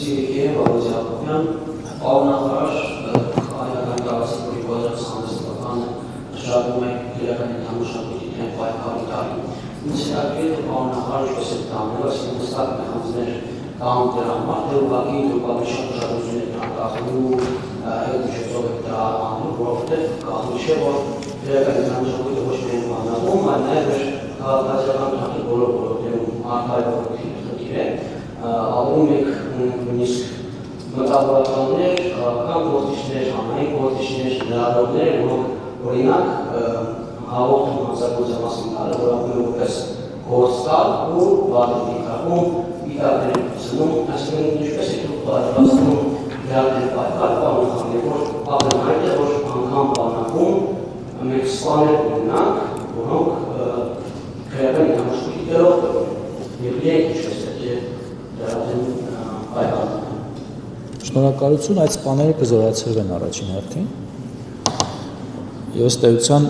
Սիրիկի Վարոզի Հակոբյան, պարոնախարար հայկական գարասիպորի կոդրացանստական շարում է իրական ենթամշակույթի դեմ պայքարի տարի։ Ինձ հետաքրքիր է պարոնախարար ինչպես է տանել, այսինքն հստակ մեխանիզմներ կան դրա համար, թե ուղղակի դուք շատ ուշադրություն եք կախելու հետ միջոցով եք դրա անում, որովհետև գաղտնի չէ, որ իրական ենթամշակույթը ոչ միայն բանալում, այլ նաև քաղաքացիական թղթի բոլոր ոլորտներում արքայով խնդիր է, ալում եք նույնիսկ մտավորականներ, քաղաքական գործիչներ, հանրային գործիչներ, լրագրողներ, որոնք օրինակ հաղորդում հանցագործության մասին տալը, որ ապրում որպես գործ տալ ու վարդի դիքարում դիտակներ ցնում, այսինքն ինչպես է դուք պատրաստվում դրանց պայքար պահանջել, որ ակնհայտ է, որ անգամ բանակում մեկ սպաներ ունենանք, որոնք քրեական ենթամշակույթի դերով եւ իրենք ինչպես է դրա դեմ պայքար։ Շնորհակալություն, այդ սպաները կզորացրվեն առաջին հերթին։ Եվ ըստ էության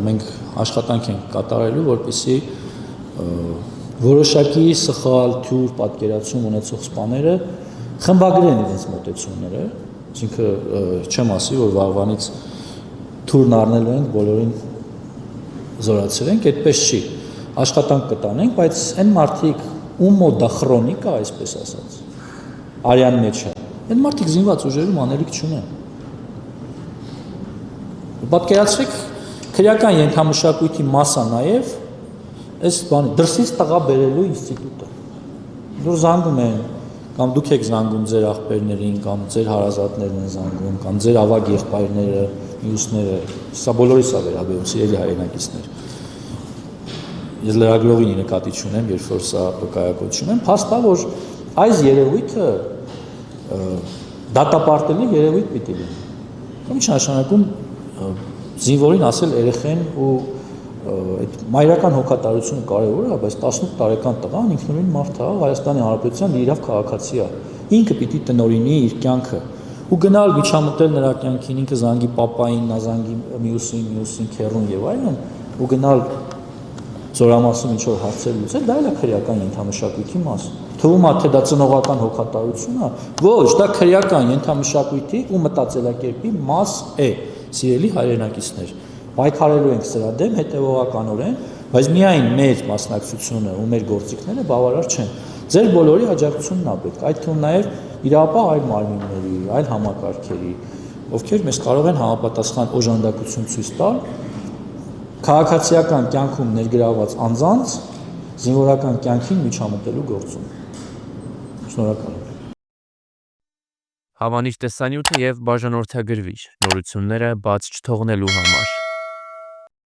մենք աշխատանք ենք կատարելու, որպեսզի որոշակի սխալ թյուր պատկերացում ունեցող սպաները խմբագրեն իրենց մոտեցումները, այսինքն չեմ ասի, որ վաղվանից թուրն առնելու ենք, բոլորին զորացրենք, այդպես չի։ Աշխատանք կտանենք, բայց այն մարդիկ, ում մոտ դա քրոնիկ է, այսպես ասած, արյան մեջ է, այն մարդիկ զինված ուժերում անելիք չունեն։ Պատկերացրեք, քրեական ենթամշակույթի մասա նաև այս բանը դրսից տղա բերելու ինստիտուտը։ Դուր զանգում են, կամ դուք եք զանգում ձեր աղբերներին, կամ ձեր հարազատներն են զանգում, կամ ձեր ավագ եղբայրները, մյուսները, սա բոլորիս է վերաբերում, սիրելի հայրենակիցներ։ Ես լրագրողին նկատի չունեմ, երբ որ սա կայակոչում եմ, փաստ է, որ այս երևույթը դատապարտելի երևույթ պիտի լինի։ Կամ ինչ նշանակում զինվորին ասել երեխեն ու այդ մայրական հոգատարությունը կարևոր է, բայց 18 տարեկան տղան ինքնուրույն մարդ է, Հայաստանի Հանրապետության լիիրավ քաղաքացի է։ Ինքը պիտի տնօրինի իր կյանքը ու գնալ միջամտել նրա կյանքին, ինքը զանգի պապային, նա զանգի մյուսին, քեռուն եւ այլն, ու գնալ զորամասում ինչ-որ հարցեր լուծել, դա էլ է քրեական ենթամշակույթի մաս։ Թվում է, թե դա ծնողական հոգատարություն է, ոչ, դա քրեական ենթամշակույթի ու մտածելակերպի մաս է, սիրելի հայրենակիցներ։ Պայքարելու ենք սրա դեմ հետևողականորեն, բայց միայն մեր մասնակցությունը ու մեր գործիքները բավարար չեն։ Ձեր բոլորի աջակցությունն է պետք, այդ թվում նաև իրապահ այլ մարմինների, այլ համակարգերի, ովքեր մեզ կարող են համապատասխան օժանդակություն ցույց տալ քաղաքացիական կյանքում ներգրավված անձանց զինվորական կյանքին միջամտելու գործում։ Շնորհակալ եմ։ Հավանիչ տեսանյութը եւ բաժանորդագրվիչ նորությունները բաց չթողնելու համար